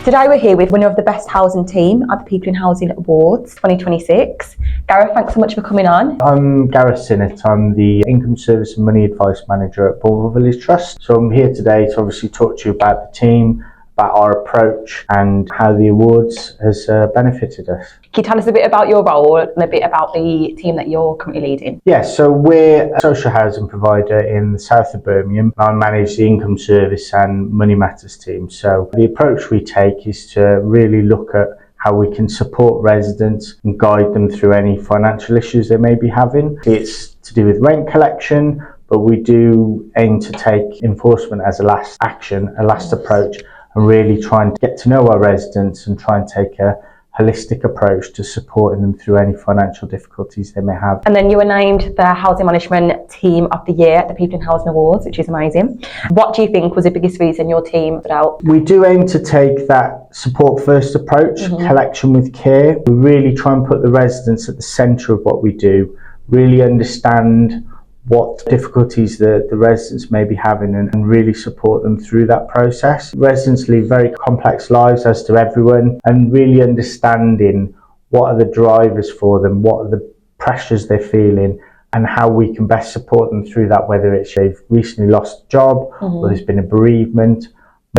Today we're here with winner of the Best Housing Team at the People in Housing Awards 2026. Gareth, thanks so much for coming on. I'm Gareth Sinnett. I'm the Income Service and Money Advice Manager at Bournville Village Trust. So I'm here today to obviously talk to you about the team, about our approach and how the awards has benefited us. Can you tell us a bit about your role and a bit about the team that you're currently leading? Yes, so we're a social housing provider in the south of Birmingham. I manage the Income Service and Money Matters team. So the approach we take is to really look at how we can support residents and guide them through any financial issues they may be having. It's to do with rent collection, but we do aim to take enforcement as a last action, a last approach, and really try and get to know our residents and try and take a holistic approach to supporting them through any financial difficulties they may have. And then you were named the Housing Management Team of the Year at the People in Housing Awards, which is amazing. What do you think was the biggest reason your team stood out? We do aim to take that support first approach, collection with care. We really try and put the residents at the centre of what we do, really understand what difficulties the residents may be having and really support them through that process. Residents lead very complex lives, as do everyone, and really understanding what are the drivers for them, what are the pressures they're feeling, and how we can best support them through that, whether it's they've recently lost a job or there's been a bereavement,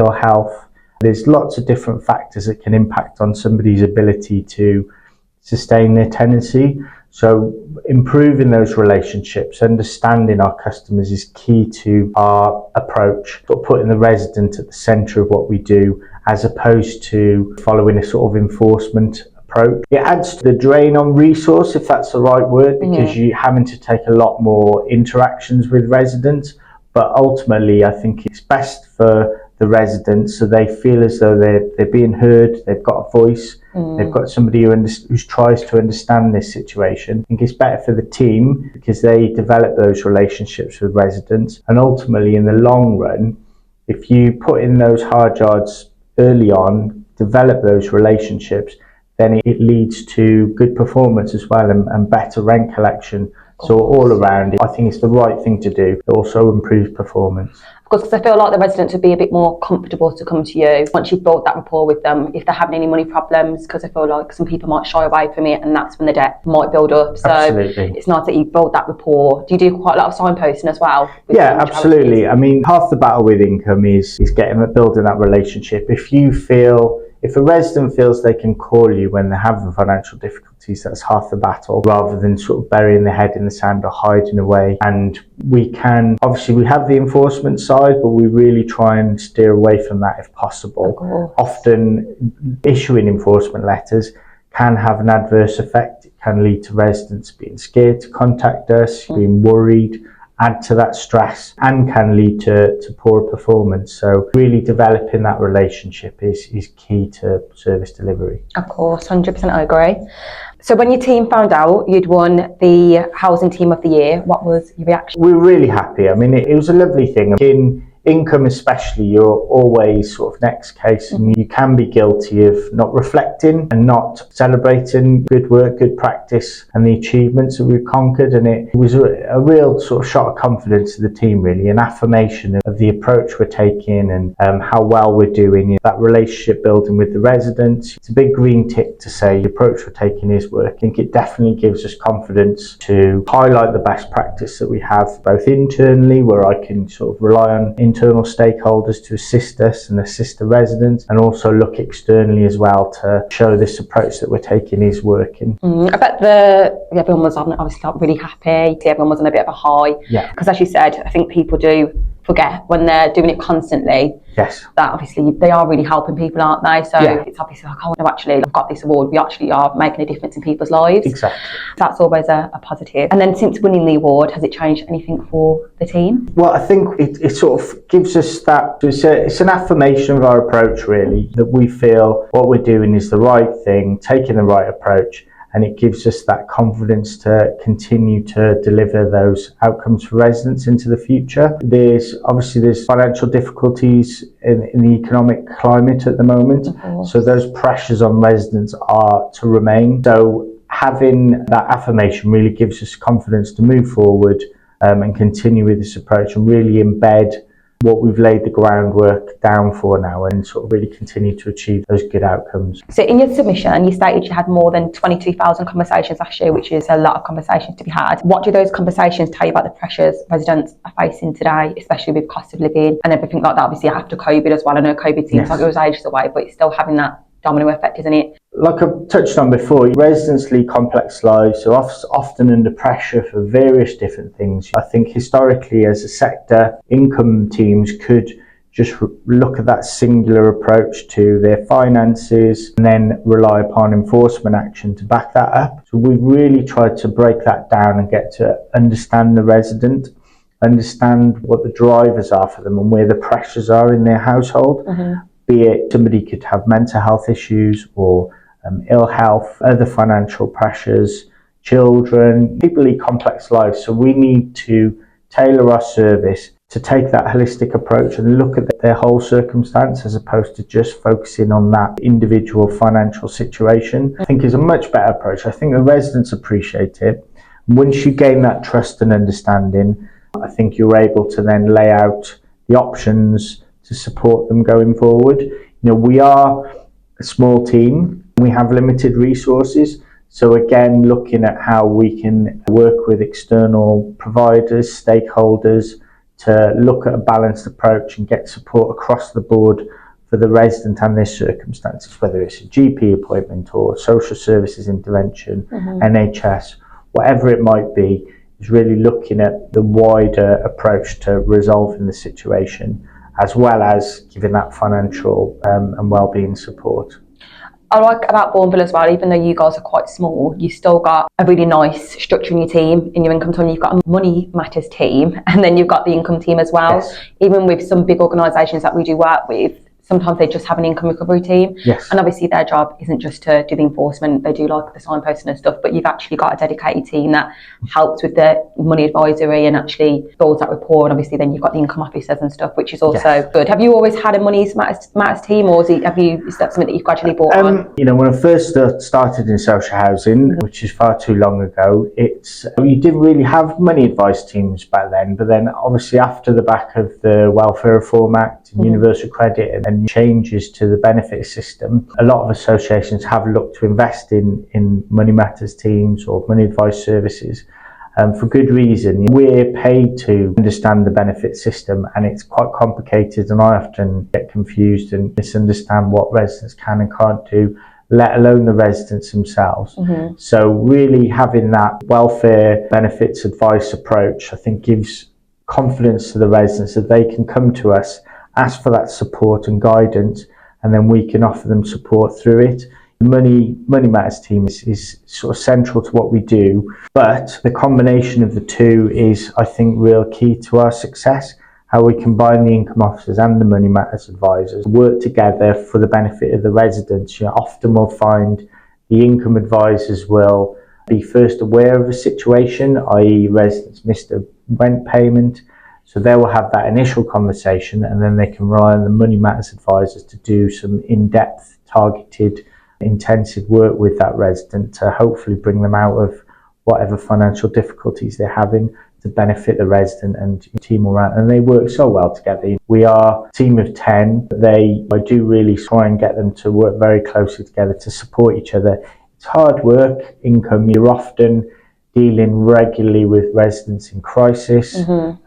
ill health. There's lots of different factors that can impact on somebody's ability to sustain their tenancy. So improving those relationships, understanding our customers is key to our approach, but putting the resident at the centre of what we do as opposed to following a sort of enforcement approach. It adds to the drain on resource, if that's the right word, because you're having to take a lot more interactions with residents, but ultimately I think it's best for the residents so they feel as though they're being heard, they've got a voice, they've got somebody who tries to understand this situation. I think it's better for the team because they develop those relationships with residents, and ultimately in the long run, if you put in those hard yards early on, develop those relationships, then it leads to good performance as well and better rent collection. So all around, I think it's the right thing to do. It also improves performance. Of course, because I feel like the residents would be a bit more comfortable to come to you once you've built that rapport with them, if they're having any money problems, because I feel like some people might shy away from it and that's when the debt might build up. So absolutely. It's nice that you build that rapport. Do you do quite a lot of signposting as well? Yeah, absolutely. I mean, half the battle with income is building that relationship. If a resident feels they can call you when they're having financial difficulties, that's half the battle, rather than sort of burying their head in the sand or hiding away. And we have the enforcement side, but we really try and steer away from that if possible. Often issuing enforcement letters can have an adverse effect. It can lead to residents being scared to contact us, being worried, add to that stress, and can lead to poor performance. So really developing that relationship is key to service delivery. Of course, 100% I agree. So when your team found out you'd won the Housing Team of the Year, what was your reaction? We were really happy. I mean, it was a lovely thing. In income especially, you're always sort of next case, and you can be guilty of not reflecting and not celebrating good work, good practice and the achievements that we've conquered. And it was a real sort of shot of confidence to the team, really, an affirmation of the approach we're taking and how well we're doing, that relationship building with the residents. It's a big green tick to say the approach we're taking is working. I think it definitely gives us confidence to highlight the best practice that we have both internally, where I can sort of rely on internal stakeholders to assist us and assist the residents, and also look externally as well to show this approach that we're taking is working. I bet everyone was obviously really happy. Everyone was on a bit of a high. Yeah. Because as you said, I think people do forget when they're doing it constantly. Yes. That obviously they are really helping people, aren't they? So it's obviously like, oh no, actually I've got this award. We actually are making a difference in people's lives. Exactly. That's always a positive. And then since winning the award, has it changed anything for the team? Well, I think it sort of gives us that, it's an affirmation of our approach, really, that we feel what we're doing is the right thing, taking the right approach, and it gives us that confidence to continue to deliver those outcomes for residents into the future. There's financial difficulties in the economic climate at the moment, so those pressures on residents are to remain. So having that affirmation really gives us confidence to move forward and continue with this approach and really embed what we've laid the groundwork down for now and sort of really continue to achieve those good outcomes. So in your submission, you stated you had more than 22,000 conversations last year, which is a lot of conversations to be had. What do those conversations tell you about the pressures residents are facing today, especially with cost of living and everything like that? Obviously after COVID as well. I know COVID seems like it was ages away, but it's still having that domino effect, isn't it? Like I've touched on before, residents lead complex lives, so often under pressure for various different things. I think historically as a sector, income teams could just look at that singular approach to their finances and then rely upon enforcement action to back that up. So we've really tried to break that down and get to understand the resident, understand what the drivers are for them and where the pressures are in their household. Be it somebody could have mental health issues or ill health, other financial pressures, children, people lead complex lives. So we need to tailor our service to take that holistic approach and look at their whole circumstance as opposed to just focusing on that individual financial situation. I think is a much better approach. I think the residents appreciate it. Once you gain that trust and understanding, I think you're able to then lay out the options to support them going forward. You know, we are a small team. We have limited resources. So again, looking at how we can work with external providers, stakeholders, to look at a balanced approach and get support across the board for the resident and their circumstances, whether it's a GP appointment or social services intervention, NHS, whatever it might be, is really looking at the wider approach to resolving the situation, as well as giving that financial and wellbeing support. I like about Bournville as well, even though you guys are quite small, you still got a really nice structure in your team, in your income team. You've got a money matters team, and then you've got the income team as well. Yes. Even with some big organisations that we do work with, sometimes they just have an income recovery team. Yes. And obviously their job isn't just to do the enforcement, they do like the signposting and stuff, but you've actually got a dedicated team that helps with the money advisory and actually builds that rapport. And obviously then you've got the income officers and stuff, which is also good. Have you always had a money matters team, or is that something that you've gradually brought on? You know, when I first started in social housing, which is far too long ago, you didn't really have money advice teams back then, but then obviously after the back of the Welfare Reform Act and Universal Credit and changes to the benefit system, a lot of associations have looked to invest in money matters teams or money advice services for good reason. We're paid to understand the benefit system, and it's quite complicated, and I often get confused and misunderstand what residents can and can't do, let alone the residents themselves. So really having that welfare benefits advice approach, I think, gives confidence to the residents that they can come to us, ask for that support and guidance, and then we can offer them support through it. The Money Matters team is sort of central to what we do, but the combination of the two is, I think, real key to our success. How we combine the income officers and the Money Matters advisors work together for the benefit of the residents. You know, often we'll find the income advisors will be first aware of a situation, i.e. residents missed a rent payment. So they will have that initial conversation, and then they can rely on the Money Matters advisors to do some in-depth, targeted, intensive work with that resident to hopefully bring them out of whatever financial difficulties they're having to benefit the resident and team around. And they work so well together. We are a team of 10. I do really try and get them to work very closely together to support each other. It's hard work, income. You're often dealing regularly with residents in crisis.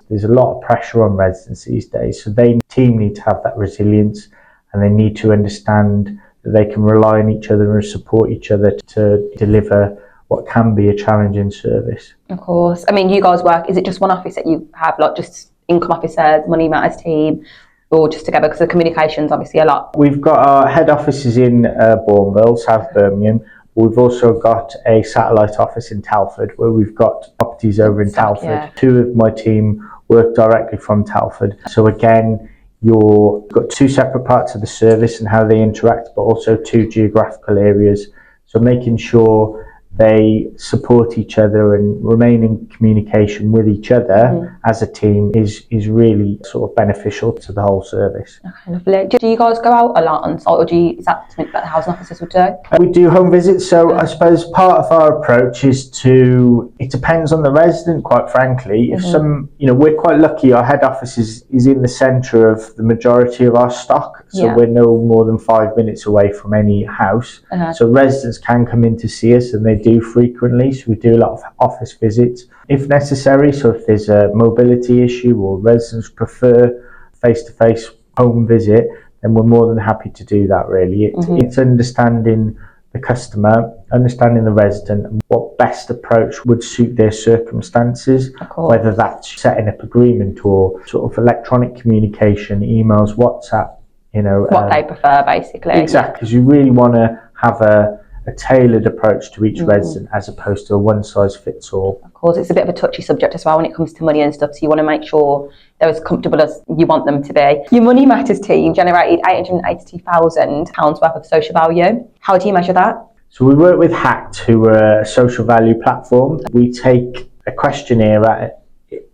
There's a lot of pressure on residents these days, so team need to have that resilience, and they need to understand that they can rely on each other and support each other to deliver what can be a challenging service. Of course. I mean, you guys work, is it just one office that you have, like just income officers, Money Matters team, or just together? Because the communication's obviously a lot. We've got our head offices in Bournville, South Birmingham. We've also got a satellite office in Telford, where we've got properties over in Telford. Yeah. Two of my team work directly from Telford. So again, you've got two separate parts of the service and how they interact, but also two geographical areas. So making sure they support each other and remain in communication with each other as a team is really sort of beneficial to the whole service. Okay, lovely. Do you guys go out a lot on site, or is that something that the housing officers would do? We do home visits, so I suppose part of our approach is it depends on the resident, quite frankly. If we're quite lucky, our head office is in the centre of the majority of our stock, so we're no more than 5 minutes away from any house. So residents can come in to see us, and they do frequently, so we do a lot of office visits if necessary. So if there's a mobility issue or residents prefer face-to-face home visit, then we're more than happy to do that, really. It's understanding the customer, understanding the resident, and what best approach would suit their circumstances, whether that's setting up agreement or sort of electronic communication, emails, WhatsApp, what they prefer, basically. Exactly, because you really want to have a tailored approach to each resident as opposed to a one-size-fits-all. Of course, it's a bit of a touchy subject as well when it comes to money and stuff, so you want to make sure they're as comfortable as you want them to be. Your Money Matters team generated £882,000 worth of social value. How do you measure that? So we work with HACT, who are a social value platform. We take a questionnaire at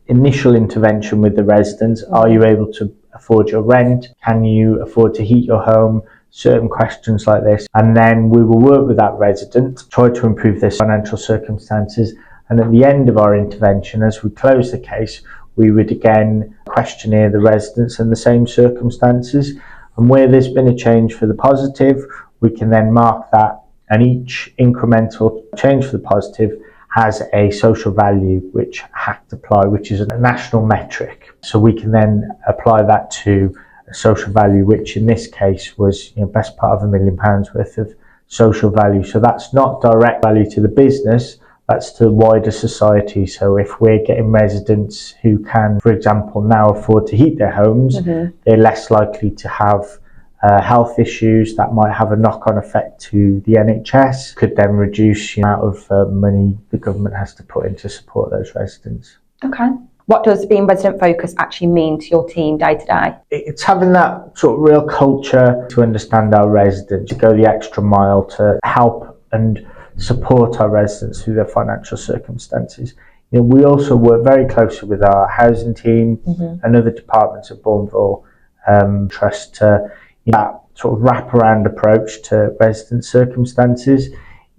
initial intervention with the residents. Are you able to afford your rent? Can you afford to heat your home? Certain questions like this, and then we will work with that resident, try to improve their financial circumstances, and at the end of our intervention, as we close the case, we would again questionnaire the residents in the same circumstances, and where there's been a change for the positive, we can then mark that, and each incremental change for the positive has a social value which HACT apply, which is a national metric. So we can then apply that to social value, which in this case was best part of £1 million worth of social value. So that's not direct value to the business, that's to the wider society. So if we're getting residents who can, for example, now afford to heat their homes, they're less likely to have health issues that might have a knock-on effect to the NHS, could then reduce the amount of money the government has to put in to support those residents. Okay. What does being resident focused actually mean to your team day to day? It's having that sort of real culture to understand our residents, to go the extra mile to help and support our residents through their financial circumstances. We also work very closely with our housing team and other departments at Bournville Trust to that sort of wraparound approach to resident circumstances.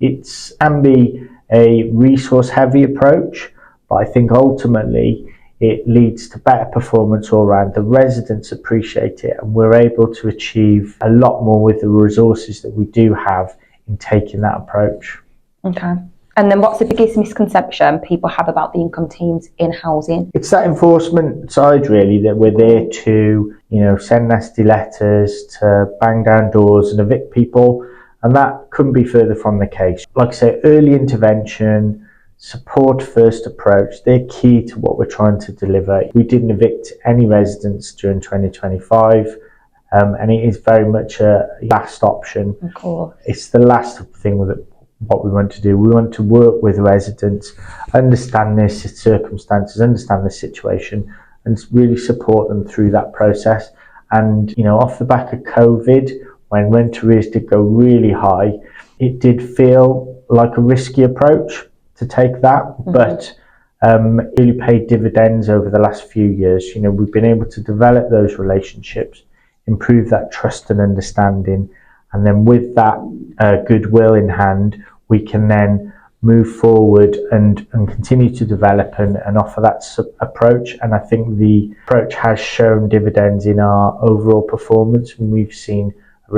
It can be a resource heavy approach, but I think ultimately it leads to better performance all around. The residents appreciate it, and we're able to achieve a lot more with the resources that we do have in taking that approach. Okay. And then what's the biggest misconception people have about the income teams in housing? It's that enforcement side, really, that we're there to, send nasty letters, to bang down doors and evict people, and that couldn't be further from the case. Like I say, early intervention, support first approach, they're key to what we're trying to deliver. We didn't evict any residents during 2025, and it is very much a last option. Of course. It's the last thing what we want to do. We want to work with residents, understand their circumstances, understand the situation, and really support them through that process. And, off the back of COVID, when rent arrears did go really high, it did feel like a risky approach to take that, but it really paid dividends over the last few years. We've been able to develop those relationships, improve that trust and understanding, and then with that goodwill in hand, we can then move forward and continue to develop and offer that approach. And I think the approach has shown dividends in our overall performance, and we've seen a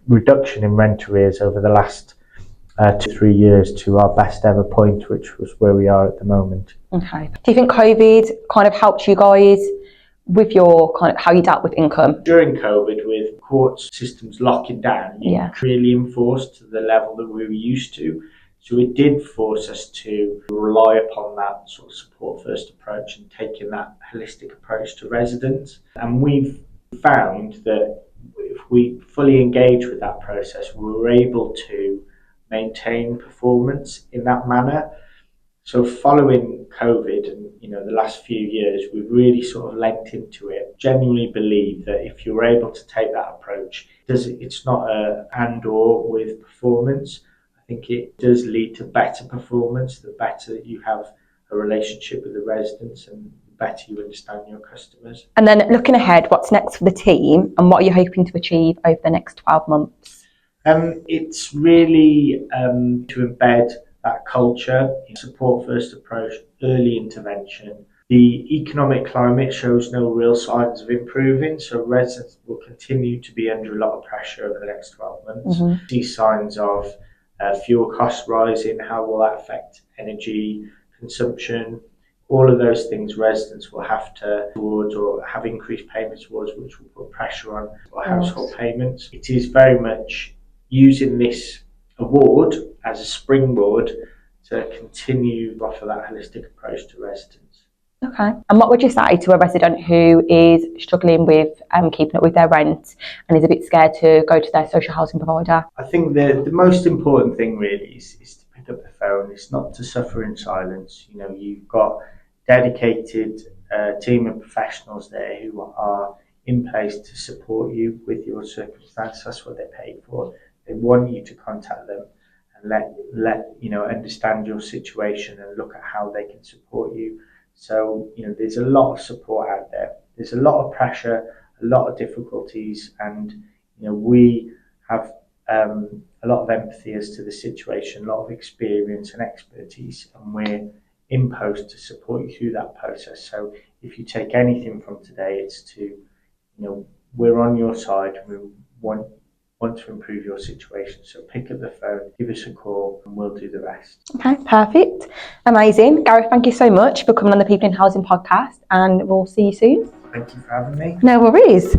reduction in rent arrears over the last 2-3 years to our best ever point, which was where we are at the moment. Okay. Do you think COVID kind of helped you guys with your kind of how you dealt with income? During COVID, with court systems locking down, you really enforced to the level that we were used to. So it did force us to rely upon that sort of support first approach and taking that holistic approach to residents. And we've found that if we fully engage with that process, we were able to maintain performance in that manner. So following COVID and the last few years, we've really sort of lent into it. Genuinely believe that if you're able to take that approach, it's not a and or with performance. I think it does lead to better performance. The better you have a relationship with the residents and the better you understand your customers. And then looking ahead, what's next for the team and what are you hoping to achieve over the next 12 months? It's really to embed that culture, support first approach, early intervention. The economic climate shows no real signs of improving, so residents will continue to be under a lot of pressure over the next 12 months. See signs of fuel costs rising, how will that affect energy consumption? All of those things residents will have to towards or have increased payments towards, which will put pressure on household payments. It is very much using this award as a springboard to continue to offer that holistic approach to residents. Okay. And what would you say to a resident who is struggling with keeping up with their rent and is a bit scared to go to their social housing provider? I think the most important thing really is to pick up the phone. It's not to suffer in silence. You've got dedicated team of professionals there who are in place to support you with your circumstance. That's what they're paid for. They want you to contact them and let understand your situation and look at how they can support you. So there's a lot of support out there. There's a lot of pressure, a lot of difficulties, and we have a lot of empathy as to the situation, a lot of experience and expertise, and we're in post to support you through that process. So if you take anything from today, it's to we're on your side. We want to improve your situation. So pick up the phone, give us a call, and we'll do the rest. Okay, perfect. Amazing. Gareth, thank you so much for coming on the People in Housing podcast, and we'll see you soon. Thank you for having me. No worries.